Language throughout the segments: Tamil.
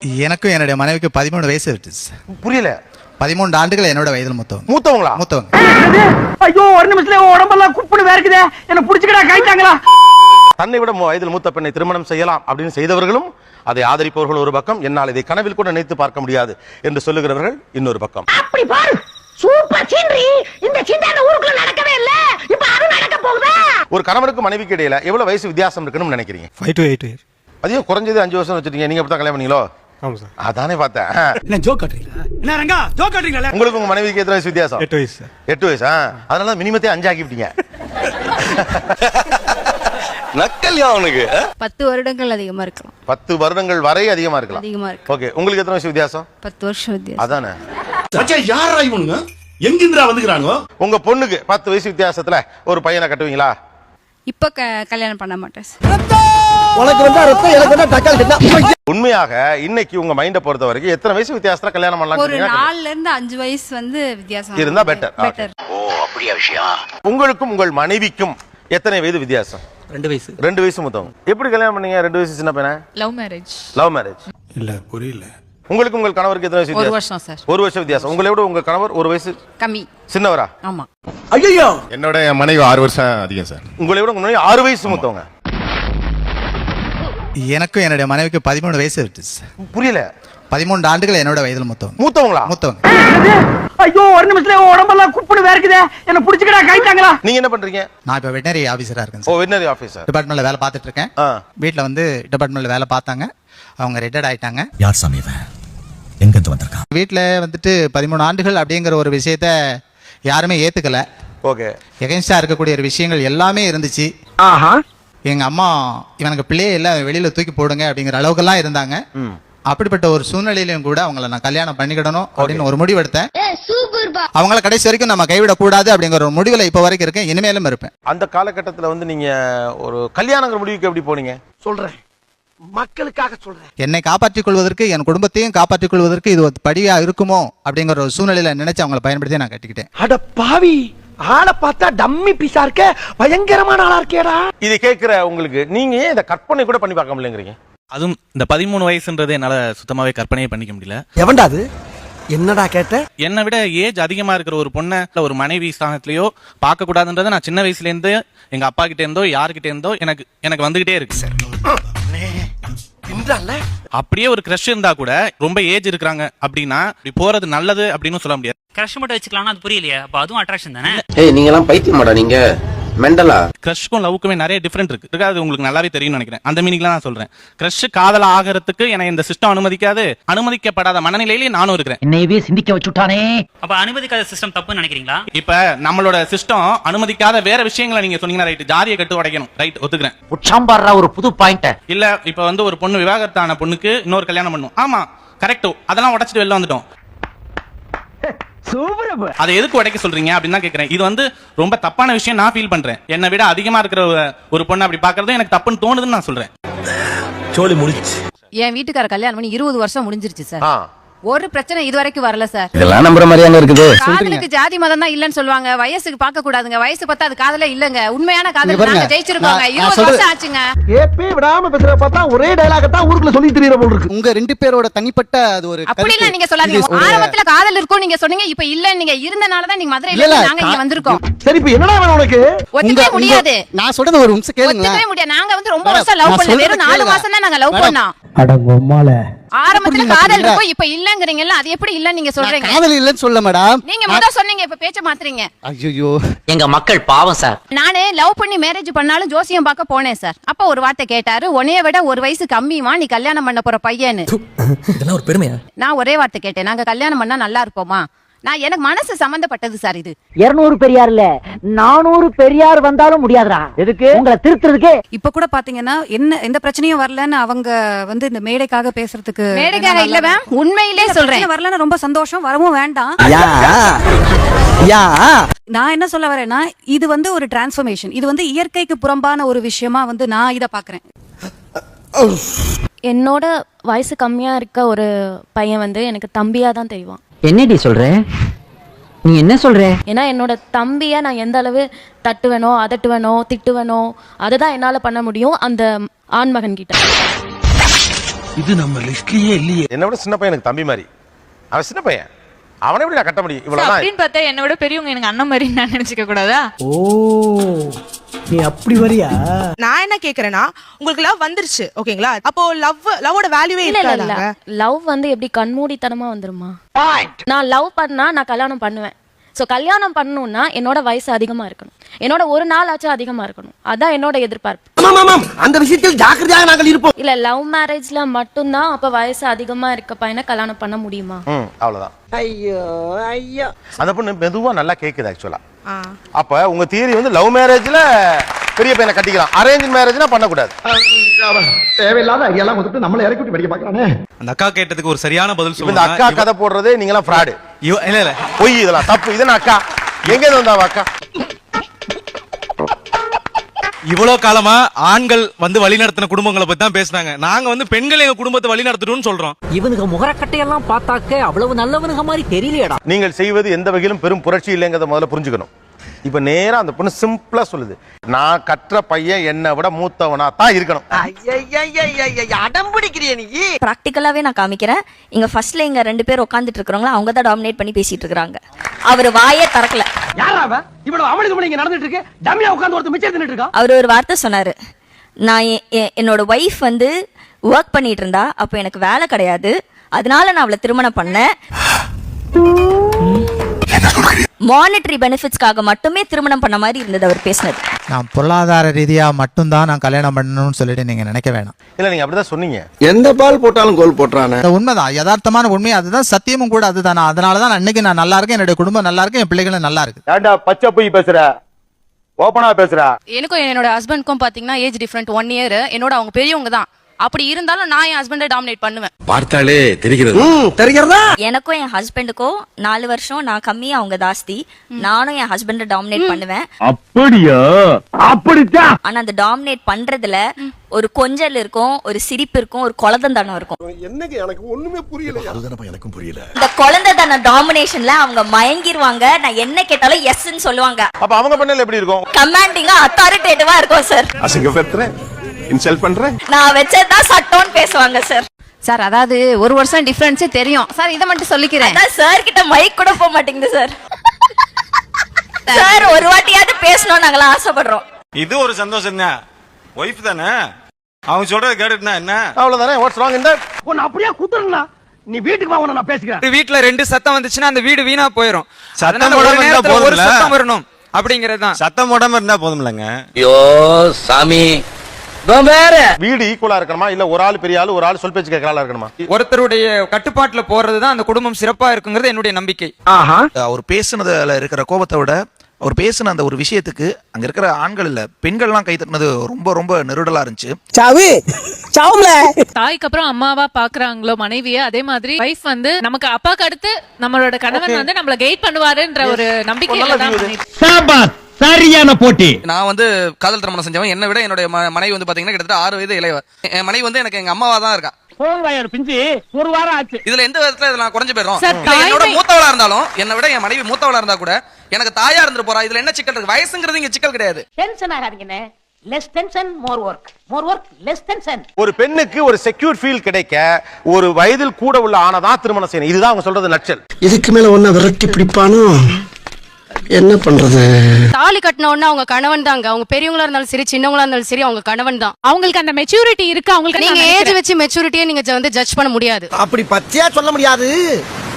எனக்கும் என்னுடைய மனைவிக்கு 13 வயசு இருக்கு. புரியல. 13 ஆண்டுகள் என்னோட வயதில் மூத்தவங்களா? மூத்தவங்க. ஐயோ ஒரு நிமிஷத்துல உடம்பெல்லாம் குப்புன்னு வேர்க்குதே, என்ன புடிச்சுக்கடா கைட்டாங்களா? தன்னை விட வயதில் மூத்த பெண்ணை திருமணம் செய்யலாம் அப்படின்னு செய்தவர்களும் அதை ஆதரிப்பவர்கள் ஒரு பக்கம், என்னால் இதை கனவில் கூட நினைத்து பார்க்க முடியாது என்று சொல்லுகிறவர்கள் இன்னொரு பக்கம். அப்படி பாரு, சூப்பர் சீனரி. இந்த சீண்டான ஊருக்குள்ள நடக்கவே இல்ல, இப்ப அது நடக்க போகுதா? ஒரு கணவனுக்கு மனைவிக்கு இடையில எவ்வளவு வயசு வித்தியாசம் இருக்குன்னு நினைக்கிறீங்க? 5 to 8 years. அதையும் குறைஞ்சது 5 வருஷம் வச்சிருக்கீங்க. நீங்க அப்படி தான் கல்யாணம் பண்ணீங்களோ? ஆமா சார். அதானே பார்த்தேன். என்ன ஜோக் காட்றீங்களா? என்ன ரங்கா ஜோக் காட்றீங்களா? உங்களுக்கு உங்க மனைவிக்கு எத்தனை வயசு வித்தியாசம்? 8 வயசு சார். 8 வயசா? அதனால மினிமத்தை 5 ஆக்கி விட்டீங்க. நக்கல்யா அவனுக்கு. 10 வருடங்கள் அதிகமா இருக்கலாம். 10 வருடங்கள் வரை அதிகமா இருக்கலாம். அதிகமா இருக்கு. ஓகே, உங்களுக்கு எத்தனை வயசு வித்தியாசம்? 10 வருஷம் வித்தியாசம். அதானே. மச்சான் யாரா இவனுங்க? எங்கிந்திரா வந்துக்கறாங்க? உங்க பொண்ணுக்கு 10 வயசு வித்தியாசத்துல ஒரு பையனை கட்டுவீங்களா? இப்ப கல்யாணம் பண்ண மாட்டேன் சார். உனக்கு வந்தா ரத்தம், எனக்கு வந்தா தக்காளி சட்னி. உண்மையாக இன்னைக்கு உங்க மைண்ட பொறுத்த வரைக்கும் எத்தனை வயசு வித்தியாசத்துல கல்யாணம் பண்ணலாம்? ஒரு 4ல இருந்து 5 வயசு வந்து வித்தியாசம் இருந்தா பெட்டர். பெட்டர். ஓ அப்படியே விஷயம். உங்களுக்கும் உங்கள் மனைவிக்கும் எத்தனை வயது வித்தியாசம்? 2 வயசு. 2 வயசு மூத்தவங்க. எப்படி கல்யாணம் பண்ணீங்க? 2 வயசு சின்ன பையனா? Love marriage. Love marriage. இல்ல புரியல. உங்களுக்கு உங்கள் கணவருக்கு எத்தனை வயசு ஒரு வித்தியாசம்? வருஷம் சார். 1 வருஷம் வித்தியாசம். உங்களை விட உங்க கணவர் 1 வயசு கம்மி. சின்னவரா? ஆமா. ஐயோ என்னோட மனைவி 6 வருஷம் அதிகம் சார். உங்களை விட உங்க மனைவி 6 வயசு மூத்தவங்க. எனக்கும் என்னுடைய மனைவிக்கு 13 வயசு இருக்கு. புரியல. 13 ஆண்டுகள் என்னோட வயதில் மூத்தவங்களா? மூத்தவங்க. ஐயோ ஒரு நிமிஷத்துல உடம்பெல்லாம் குப்புன்னு வேர்க்குதே, என்ன புடிச்சுக்கடா கைட்டாங்களா? நீங்க என்ன பண்றீங்க? நான் இப்ப வெட்டனரி ஆபீசரா இருக்கேன் ஓ, சார். Veterinary officer. டிபார்ட்மெண்ட்ல வேலை பார்த்துட்டு இருக்கேன். வீட்ல வந்து டிபார்ட்மெண்ட்ல வேலை பார்த்தாங்க, அவங்க ரிட்டையர்ட் ஆயிட்டாங்க. யார் சாமி இவன்? எங்க இருந்து வந்திருக்கான்? வீட்ல வந்துட்டு 13 ஆண்டுகள் அப்படிங்கிற ஒரு விஷயத்த யாருமே ஏத்துக்கல. ஓகே. எகென்ஸ்டா இருக்கக்கூடிய ஒரு விஷயங்கள் எல்லாமே இருந்துச்சு. ஆஹா. எங்க அம்மா இவனுக்கு பிள்ளையே இல்ல, வெளியில தூக்கி போடுங்க அப்படிங்கிற அளவுக்கெல்லாம் இருந்தாங்க. அப்படிப்பட்ட ஒரு சூழ்நிலையிலும் கூட அவங்கள நான் கல்யாணம் பண்ணிக்கிடணும் அப்படின்னு ஒரு முடிவு எடுத்தேன். அவங்கள கடைசி வரைக்கும் நம்ம கைவிடக் கூடாது அப்படிங்கிற ஒரு முடிவுல இப்ப வரைக்கும் இருக்கேன், இனிமேலும் இருப்பேன். அந்த காலகட்டத்தில் வந்து நீங்க ஒரு கல்யாணங்கிற முடிவுக்கு எப்படி போனீங்க? சொல்றேன், மக்களுக்காக சொல்றேன். என்னை காப்பாற்றிக் கொள்வதற்கு, என் குடும்பத்தையும் காப்பாற்றிக் கொள்வதற்கு இது ஒரு படியா இருக்குமோ அப்படிங்கிற ஒரு சூழ்நிலையில நினைச்சு அவங்களை பயன்படுத்தி நான் கட்டிக்கிட்டேன். அட பாவி, ஆளை பார்த்தா டம்மி பீஸா இருக்க, பயங்கரமான ஆளா இருக்கேடா. இதை கேட்கிற உங்களுக்கு நீங்க ஏன் இந்த கற்பனை கூட பண்ணி பார்க்க முடியலங்கிறீங்க? அதுவும் இந்த 13 வயசுன்றது என்னால சுத்தமாவே கற்பனையே பண்ணிக்க முடியல. எவன்டா அது? என்னடா கேட்ட? என்னை விட ஏஜ் அதிகமா இருக்கிற ஒரு பொண்ணை ஒரு மனைவி ஸ்தானத்திலயோ பார்க்க கூடாதுன்றதை நான் சின்ன வயசுல இருந்து எங்க அப்பா கிட்ட இருந்தோ யாருக்கிட்ட இருந்தோ எனக்கு வந்துகிட்டே இருக்கு சார். அப்படியே ஒரு கிரஷ் இருந்தா கூட ரொம்ப ஏஜ் இருக்கிறாங்க அப்படின்னா இப்படி போறது நல்லது அப்படின்னு சொல்ல முடியாது. கிரஷ் மட்டும் வச்சுக்கலாம், அது புரியலையே. அப்ப அதுவும் அட்ராக்ஷன் தானே? ஏய், நீங்க எல்லாம் பைத்தியமாடா நீங்க? மெண்டலா? கிரஷ்க்கும் லவ்க்குமே நிறைய டிஃபரெண்ட் இருக்கு. அது உங்களுக்கு நல்லாவே தெரியும்னு நினைக்கிறேன். அந்த மீனிங்ல நான் சொல்றேன். கிரஷ் காதல ஆகிறதுக்கு எனக்கு இந்த சிஸ்டம் அனுமதிக்காது. அனுமதிக்கப்படாத மனநிலையிலேயே நானும் இருக்கிறேன். என்னையவே சிந்திக்க வச்சுட்டானே. அப்ப அனுமதிக்காத சிஸ்டம் தப்புன்னு நினைக்கிறீங்களா? இப்ப நம்மளோட சிஸ்டம் அனுமதிக்காத வேற விஷயங்களை நீங்க சொன்னீங்கன்னா ரைட், ஜாதியை கட்டு உடைக்கணும், ரைட், ஒத்துக்கிறேன். உச்சாம்பாடுறா ஒரு புது பாயிண்ட். இல்ல இப்ப வந்து ஒரு பொண்ணு விவாகரத்தான பொண்ணுக்கு இன்னொரு கல்யாணம் பண்ணும், ஆமா கரெக்டோ, அதெல்லாம் உடைச்சிட்டு வெளில வந்துட்டோம். அதை எதுக்கு உடைக்க சொல்றீங்க அப்படின்னு தான் கேக்குறேன். இது வந்து ரொம்ப தப்பான விஷயம் நான் ஃபீல் பண்றேன். என்னை விட அதிகமா இருக்கிற ஒரு பொண்ணு அப்படி பாக்குறது எனக்கு தப்புன்னு தோணுதுன்னு நான் சொல்றேன். சோலி முடிச்சு. என் வீட்டுக்கார கல்யாணம் பண்ணி 20 வருஷம் முடிஞ்சிருச்சு சார். ஒரு பிரச்சனை இது வரைக்கும் வரல சார். இதெல்லாம் நம்புற மாதிரியாங்க இருக்குது? காதலுக்கு ஜாதி மதம் தான் இல்லன்னு சொல்லுவாங்க. வயசுக்கு பார்க்க கூடாதுங்க. வயசு பார்த்தா அது காதல இல்லங்க. உண்மையான காதல் நாங்க ஜெயிச்சிருக்கோங்க. 20 வருஷம் ஆச்சுங்க. ஏப்பே விடாம பேசுற பார்த்தா ஒரே டயலாக தான் ஊருக்குள்ள சொல்லி திரியற போல இருக்கு. உங்க 2 பேரோட தனிப்பட்ட அது ஒரு அப்படி இல்ல, நீங்க சொல்லாதீங்க. ஆரம்பத்துல காதல் இருக்கும் நீங்க சொன்னீங்க, இப்ப இல்ல நீங்க இருந்தனால தான் நீங்க மதுரையில இருந்து நாங்க இங்க வந்திருக்கோம். சரி இப்ப என்னடா வேணும் உனக்கு? ஒத்துக்கவே முடியாது. நான் சொல்றது ஒரு நிமிஷம் கேளுங்க. ஒத்துக்கவே முடியாது. நாங்க வந்து ரொம்ப வருஷம் லவ் பண்ணல. வெறும் 4 மாசம் தான் நாங்க லவ் பண்ணோம். அட பொம்மால. ஆரம்பத்துல காதல் இருக்கும், இப்ப இல்லங்கறீங்கல்ல. அது எப்படி இல்ல நீங்க சொல்றீங்க? காதல் இல்லன்னு சொல்ல மேடம். நீங்க முதல்ல சொன்னீங்க, இப்ப பேச்ச மாத்துறீங்க. ஐயோ, எங்க மக்கள் பாவம் சார். நானே லவ் பண்ணி மேரேஜ் பண்ணாலும் ஜோசியம் பார்க்க போனேன் சார். அப்ப ஒரு வார்த்தை கேட்டாரு, உன்னைய விட 1 வயசு கம்மிமா நீ கல்யாணம் பண்ண போற பையன்னு. இதெல்லாம் ஒரு பெருமையா? நான் ஒரே வார்த்தை கேட்டேன், நாங்க கல்யாணம் பண்ணா நல்லா இருப்போமா? நான் எனக்கு மனசு சம்பந்தப்பட்டது சார். இது 200 பெரியார் இல்ல 400 பெரியார் வந்தாலும் முடியாதுடா. எதுக்கு? உங்களை திருத்துறதுக்கு. இப்ப கூட பாத்தீங்கன்னா என்ன எந்த பிரச்சனையும் வரலன்னு அவங்க வந்து இந்த மேடைக்காக பேசுறதுக்கு. மேடைக்காக இல்ல மேம், உண்மையிலே சொல்றேன். வரலன்னு ரொம்ப சந்தோஷம், வரவும் வேண்டாம். நான் என்ன சொல்ல வரேன்னா, இது வந்து ஒரு டிரான்ஸ்ஃபர்மேஷன். இது வந்து இயற்கைக்கு புறம்பான ஒரு விஷயமா வந்து நான் இத பாக்குறேன். என்னோட வயசு கம்மியா இருக்க ஒரு பையன் வந்து எனக்கு தம்பியா தான் தெரியும். என்னடி சொல்ற? நீ என்ன சொல்ற? ஏன்னா என்னோட தம்பியை நான் எந்த அளவு தட்டுவேனோ அதட்டுவேனோ திட்டுவேனோ அதை தான் என்னால பண்ண முடியும் அந்த ஆண்மகன் கிட்ட. இது நம்ம லிஸ்ட்லயே இல்லையே. என்னை விட சின்ன பையன் எனக்கு தம்பி மாதிரி. அவன் சின்ன பையன், அவனை எப்படி நான் கட்ட முடியும்? இவ்வளவுதான். அப்படின்னு பார்த்தா என்னை விட பெரியவங்க எனக்கு அண்ணன் மாதிரி நான் நினைச்சுக்க கூடாதா? ஓ, நீ அப்படி வரியா? நான் என்ன கேக்குறேன்னா, உங்களுக்கு லவ் வந்துருச்சு ஓகேங்களா, அப்போ லவ்வோட வேல்யூவே இல்ல லவ் வந்து எப்படி கண்மூடித்தனமா வந்துருமா? நான் லவ் பண்ணா நான் கல்யாணம் பண்ணுவேன். சோ கல்யாணம் பண்ணணும்னா என்னோட வயசு அதிகமா இருக்கணும், என்னோட ஒரு நாள் ஆச்சும் அதிகமா இருக்கணும். அதான் என்னோட எதிர்பார்ப்பு. அந்த விஷயத்தில் ஜாக்கிரதையாக நாங்கள் இருப்போம். இல்ல லவ் மேரேஜ்ல மட்டும்தான் அப்ப வயசு அதிகமா இருக்க பையனை கல்யாணம் பண்ண முடியுமா? அவ்வளவுதான். ஐயோ ஐயோ, அந்த பொண்ணு மெதுவா நல்லா கேக்குது ஆக்சுவலா. அப்ப உங்க தியரி வந்து லவ் மேரேஜ்ல பெரிய பையனை கட்டிக்கலாம், அரேஞ்ச் மேரேஜ்னா பண்ணக்கூடாது. தேவையில்லாத ஐடியாலாம் வந்துட்டு நம்மள இறக்கி விட்டு படிக்க பாக்குறானே. அந்த அக்கா கேட்டதுக்கு ஒரு சரியான பதில் இப்ப இந்த அக்கா கதை போடுறதே நீங்க எல்லாம் ஃப்ராடு. இல்ல பொய், இதெல்லாம் தப்பு. இதென்ன அக்கா? எங்க இருந்து வந்தாவா அக்கா? இவ்வளவு காலமா ஆண்கள் வந்து வழிநடத்தின குடும்பங்களை பத்தி தான் பேசுனாங்க. நாங்க வந்து பெண்கள் எங்க குடும்பத்தை வழி நடத்தணும்னு சொல்றோம். இவனுக்கு முகரக்கட்டையெல்லாம் பார்த்தாக்க அவ்வளவு நல்லவனுங்க மாதிரி தெரியலையடா. நீங்கள் செய்வது எந்த வகையிலும் பெரும் புரட்சி இல்லைங்கிறத முதல்ல புரிஞ்சுக்கணும். இப்ப நேரா அந்த பொண்ணு சிம்பிளா சொல்லுது, நான் கற்ற பையன் என்னை விட மூத்தவனா தான் இருக்கணும். அடம் பிடிக்கிறிய நீ. பிராக்டிக்கலாவே நான் காமிக்கிறேன். இங்க ஃபர்ஸ்ட்ல இங்க 2 பேர் உட்கார்ந்துட்டு இருக்காங்களா, அவங்க தான் டாமினேட் பண்ணி பேசிட்டு இருக்காங்க. அவர் வாயே திறக்கல. யாரா அவ? இவ்வளவு அவளுக்கு இங்க நடந்துட்டு இருக்கு, டம்மியா உட்கார்ந்து ஒருத்தர் மிச்சம் தின்னுட்டு இருக்கா. அவர் ஒரு வார்த்தை சொன்னாரு, நான் என்னோட வைஃப் வந்து ஒர்க் பண்ணிட்டு இருந்தா, அப்போ எனக்கு வேலை கிடையாது, அதனால நான் அவளை திருமணம் பண்ணேன். மானிட்டரி பெனிஃபிட்ஸ்க்காக மட்டுமே திருமணம் பண்ண மாதிரி இருந்தது அவர் பேசினது. நான் பொருளாதார ரீதியா மட்டும்தான் நான் கல்யாணம் பண்ணணும்னு சொல்லிட்டு நீங்க நினைக்க வேணாம். இல்ல நீங்க அப்படிதான் சொன்னீங்க. எந்த பால் போட்டாலும் கோல் போட்டுறானே. உண்மைதான், யதார்த்தமான உண்மை அதுதான், சத்தியமும் கூட அதுதான். அதனாலதான் இன்னைக்கு நான் நல்லா இருக்கேன், என்னுடைய குடும்பம் நல்லா இருக்கு, என் பிள்ளைகளும் நல்லா இருக்கு. ஏண்டா பச்சை போய் பேசுற, ஓபனா பேசுற? எனக்கும் என்னோட ஹஸ்பண்ட்க்கும் பாத்தீங்கன்னா ஏஜ் டிஃபரெண்ட் 1 இயர். என்னோட அவங்க பெரியவங்க தான். அப்படி இருந்தாலும் நான் என் ஹஸ்பண்டை டாமினேட் பண்ணுவேன். பார்த்தாலே தெரிகிறது. தெரிகிறதா? எனக்கும் என் ஹஸ்பண்டுக்கும் 4 வருஷம் நான் கம்மி, அவங்க ஜாஸ்தி. நானும் என் ஹஸ்பண்டை டாமினேட் பண்ணுவேன். அப்படியா? அப்படித்தான். ஆனா அந்த டாமினேட் பண்றதுல ஒரு கொஞ்சல் இருக்கும், ஒரு சிரிப்பு இருக்கும், ஒரு குழந்தைத்தனம் இருக்கும். என்னங்க எனக்கு ஒண்ணுமே புரியல. அதுதானப்பா எனக்கும் புரியல. இந்த குழந்தைத்தன டாமினேஷன்ல அவங்க மயங்கிருவாங்க. நான் என்ன கேட்டாலும் எஸ்ன்னு சொல்லுவாங்க. அப்ப அவங்க பண்ணல எப்படி இருக்கும்? கமாண்டிங்கா அத்தாரிட்டேட்டிவா இருக்கும் சார். அசிங்கப்படுத்துறேன், இன்சல்ட் பண்றேன். நான் வச்சதான் சட்டம்னு பேசுவாங்க சார். சார் அதாவது 1 வருஷம் டிஃபரன்ஸே தெரியும் சார். இதை மட்டும் சொல்லிக்கிறேன். சார் கிட்ட மைக் கூட போக மாட்டேங்குது சார். சார் ஒரு வாட்டியாவது பேசணும் நாங்களாம் ஆசைப்படுறோம். இது ஒரு சந்தோஷம் தான். ஒய்ஃப் தானே, அவங்க சொல்றது கேட்டுனா என்ன, அவ்வளவுதானே. What's wrong in that? உன்னை அப்படியே குத்துறா. நீ வீட்டுக்கு வா, உன்னை நான் பேசிக்கிறேன். வீட்டுல 2 சத்தம் வந்துச்சுன்னா அந்த வீடு வீணா போயிடும். சத்தம் போடாம இருந்தா போதும். ஒரு சத்தம் வரணும் அப்படிங்கறது தான். சத்தம் போடாம இருந்தா போதும்லங்க. ஐயோ சாமி, வேற வீடு ஈக்குவலா இருக்கணுமா, இல்ல ஒரு ஆள் பெரிய ஆளு ஒரு ஆள் சொல் பேச்சு கேட்கற ஆளா இருக்கணுமா? ஒருத்தருடைய கட்டுப்பாட்டுல போறதுதான் அந்த குடும்பம் சிறப்பா இருக்குங்கிறது என்னுடைய நம்பிக்கை. அவர் பேசுனதுல இருக்கிற கோபத்தை விட அவர் பேசின அந்த ஒரு விஷயத்துக்கு அங்க இருக்கிற ஆண்கள் இல்ல பெண்கள்லாம் கை தட்டினது ரொம்ப ரொம்ப நெருடலா இருந்துச்சு. தாய்க்கு அப்புறம் அம்மாவா பாக்குறாங்களோ மனைவிய, அதே மாதிரி வைஃப் வந்து நமக்கு அப்பாக்கு அடுத்து நம்மளோட கணவன் வந்து நம்மள கைட் பண்ணுவாருன்ற ஒரு நம்பிக்கையில தான். சரியான போட்டி. நான் வந்து காதல் திருமணம் செஞ்சவன். என்னை விட என்னுடைய மனைவி வந்து பாத்தீங்கன்னா கிட்டத்தட்ட 6 வயது இளையவர். என் மனைவி வந்து எனக்கு எங்க அம்மாவா தான் இருக்கா. பிஞ்சு 1 வாரம் ஆச்சு. இதுல எந்த விதத்துல நான் குறைஞ்சு போயிடும். என்னோட மூத்தவளா இருந்தாலும், என்னை விட என் மனைவி மூத்தவளா இருந்தா கூட எனக்கு தாயா இருந்து போறா. இதுல என்ன சிக்கல் இருக்கு? வயசுங்கிறது இங்க சிக்கல் கிடையாது. டென்ஷன் ஆகாதீங்கண்ணே. Less tension more work, more work less tension. ஒரு பெண்ணுக்கு ஒரு செக்யூர் ஃபீல் கிடைக்க ஒரு வயதில் கூட உள்ள ஆனதான் திருமணம் செய்யணும். இதுதான் அவங்க சொல்றது நச்சல். இதுக்கு மேல ஒன்ன விரட்டி பிடிப்பானோ என்ன பண்றது? தாலி கட்டின உடனே அவங்க கணவன் தாங்க. அவங்க பெரியவங்களா இருந்தாலும் சரி, சின்னவங்களா இருந்தாலும் சரி, அவங்க கணவன் தான். அவங்களுக்கு அந்த மெச்சூரிட்டி இருக்கு. அவங்களுக்கு நீங்க ஏஜ் வச்சு மெச்சூரிட்டியை நீங்க வந்து ஜட்ஜ் பண்ண முடியாது. அப்படி பச்சையா சொல்ல முடியாது,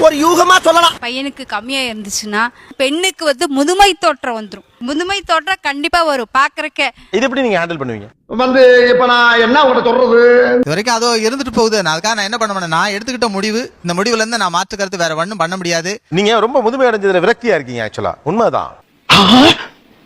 ஒரு யூகமா சொல்லலாம். பையனுக்கு கம்மியா இருந்துச்சுன்னா பெண்ணுக்கு வந்து முதுமை தோற்றம் வந்துரும். முதுமை தோற்றம் கண்டிப்பா வரும் பாக்குறக்க. இது எப்படி நீங்க ஹேண்டில் பண்ணுவீங்க? வந்து இப்ப நான் என்ன உங்கள்ட்ட சொல்றது? இது வரைக்கும் அதோ இருந்துட்டு போகுது. அதுக்காக நான் என்ன பண்ண முடியும்? நான் எடுத்துக்கிட்ட முடிவு, இந்த முடிவுல இருந்து நான் மாற்று கருத்து வேற ஒண்ணும் பண்ண முடியாது. நீங்க ரொம்ப முதுமை அடைஞ்சதுல விரக்தியா இருக்கீங்க. ஆக்சுவலா உண்மைதான்.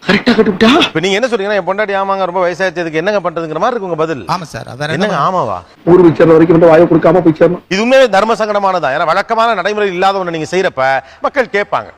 கரெக்டா கட்டுப்பிட்டா. இப்ப நீங்க என்ன சொல்றீங்கன்னா, என் பொண்டாட்டி ஆமாங்க ரொம்ப வயசாச்சதுக்கு என்னங்க பண்றதுங்கிற மாதிரி இருக்கு உங்க பதில். ஆமா சார், அதான் என்னங்க ஆமாவா? ஊர் விச்சற வரைக்கும் வந்து வாயை கொடுக்காம போய் சேரணும். இது உண்மையே தர்ம சங்கடமானதா. ஏன்னா வழக்கமான நடைமுறை இல்லாத ஒண்ணு நீங்க செய்யறப்ப மக்கள் கேட்பாங்க.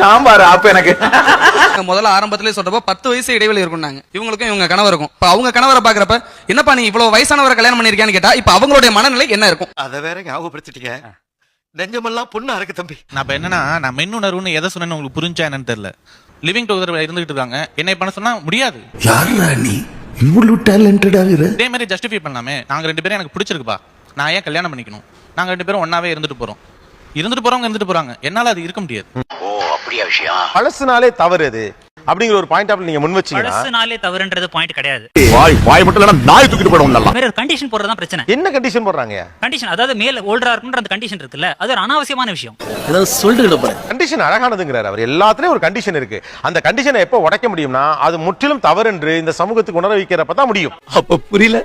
சாம்பார் அப்ப எனக்கு முதல்ல ஆரம்பத்திலே சொல்றப்ப 10 வயசு இடைவெளி இருக்கும்னாங்க. இவங்களுக்கும் இவங்க கணவருக்கும். இப்ப அவங்க கணவரை பாக்குறப்ப என்னப்பா நீ இவ்வளவு வயசானவரை கல்யாணம் பண்ணிருக்கியான்னு கேட்டா இப்ப அவங்களுடைய மனநிலை என்ன இருக்கும்? அத வேற ஞாபகப்படுத்திட்டீங்க. நெஞ்சமெல்லாம் பொண்ணா இருக்கு தம்பி. நான் என்னன்னா, நான் மென்னுணர்வுன்னு எதை சொன்னேன்னு உங்களுக்கு புரிஞ்சா என்னன்னு தெரியல. லிவிங் டுகெதர் இருந்துகிட்டு இருக்காங்க, என்னை பண்ண சொன்னா முடியாது. யாரா நீ? இவ்வளவு டேலண்டடா இரு. இதே மாதிரி ஜஸ்டிஃபை பண்ணலாமே. நாங்க 2 பேரும் எனக்கு பிடிச்சிருக்குப்பா, நான் ஏன் கல்யாணம் பண்ணிக்கணும்? நாங்க 2 பேரும் ஒன்னாவே இருந்துட்டு போறவங்க இருந்துட்டு போறாங்க. என்னால அது இருக்க முடியாது. ஓ அப்படியா விஷயம். பழசுனாலே தவறு அது அப்படிங்கிற ஒரு பாயிண்ட் ஆஃப் நீங்க முன் வச்சீங்கன்னா பழசுனாலே தவறுன்றது பாயிண்ட் கிடையாது. வாய் மட்டும் இல்ல நாய் தூக்கிட்டு போயிடும் நல்லா. வேற ஒரு கண்டிஷன் போடுறது தான் பிரச்சனை. என்ன கண்டிஷன் போடுறாங்க? கண்டிஷன் அதாவது மேல ஓல்டரா இருக்குன்ற அந்த கண்டிஷன் இருக்குல்ல, அது ஒரு அனாவசியமான விஷயம். ஏதாவது சொல்லிட்டு போறேன். கண்டிஷன் அழகானதுங்கிறார் அவர். எல்லாத்துலயும் ஒரு கண்டிஷன் இருக்கு. அந்த கண்டிஷனை எப்போ உடைக்க முடியும்னா அது முற்றிலும் தவறு என்று இந்த சமூகத்துக்கு உணர வைக்கிறப்ப தான் முடியும். அப்ப புரியல,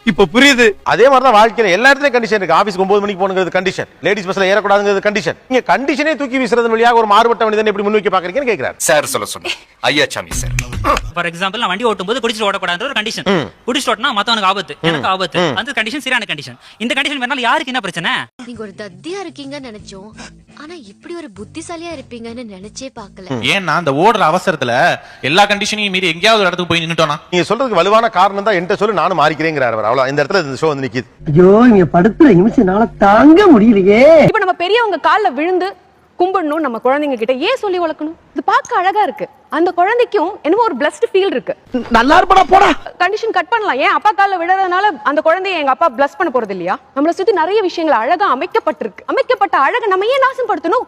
இப்ப புரியுது. அதே மாதிரி தான் வாழ்க்கையில எல்லா இடத்துலயும் கண்டிஷன் இருக்கு. ஆபீஸ்க்கு 9 மணிக்கு போகணுங்கிறது கண்டிஷன், லேடிஸ் பஸ்ல ஏறக்கூடாதுங்கிறது கண்டிஷன். நீங்க கண்டிஷனே தூக்கி வீசுறதன் வழியாக ஒரு மாறுபட்ட மனிதன் எப்படி முன்வைக்க பாக்குறீங்கன்னு கேக்குறாரு. சார் சொல்ல சொன்னேன். ஐயா சாமி சார். ஃபார் எக்ஸாம்பிள் நான் வண்டி ஓட்டும் போது குடிச்சிட்டு ஓடக்கூடாதுன்ற ஒரு கண்டிஷன். குடிச்சிட்டு ஓட்டினா மத்தவனுக்கு ஆபத்து, எனக்கு ஆபத்து. அந்த கண்டிஷன் சரியான கண்டிஷன். இந்த கண்டிஷன் வேணாலும் யாருக்கு என்ன பிரச்சனை? நீங்க ஒரு தத்தியா இருக்கீங்கன்னு நினைச்சோம், ஆனா இப்படி ஒரு புத்திசாலியா இருப்பீங்கன்னு நினைச்சே பார்க்கல. ஏன்னா அந்த ஓடுற அவசரத்துல எல்லா கண்டிஷனையும் மீறி எங்கேயாவது ஒரு இடத்துக்கு போய் நின்னுட்டோம்னா நீங்க சொல்றதுக்கு வலுவான காரணம் தான் என்கிட்ட சொல்லு, நானும் மாறிக்கிறேங்கிறார் அவர். அவ்வளவு இந்த இடத்துல இந்த ஷோ வந்து நிக்குது. ஐயோ இங்க படுத்துற நிமிஷம்னால தாங்க முடியலையே. இப்ப நம்ம பெரியவங்க கால்ல விழுந்து கும்பிடணும் நம்ம குழந்தைங்க கிட்ட ஏன் சொல்லி வளர்க்கணும்? இது பார்க்க அழகா இருக்கு. அந்த குழந்தைக்கும் என்னமோ ஒரு பிளஸ்ட் ஃபீல் இருக்கு. நல்லா இருப்படா போடா. கண்டிஷன் கட் பண்ணலாம். ஏன் அப்பா கால்ல விழறதுனால அந்த குழந்தைய எங்க அப்பா பிளஸ் பண்ண போறது இல்லையா? நம்மள சுத்தி நிறைய விஷயங்கள் அழகா அமைக்கப்பட்டிருக்கு. அமைக்கப்பட்ட அழகை நம்ம ஏன் நாசப்படுத்தணும்?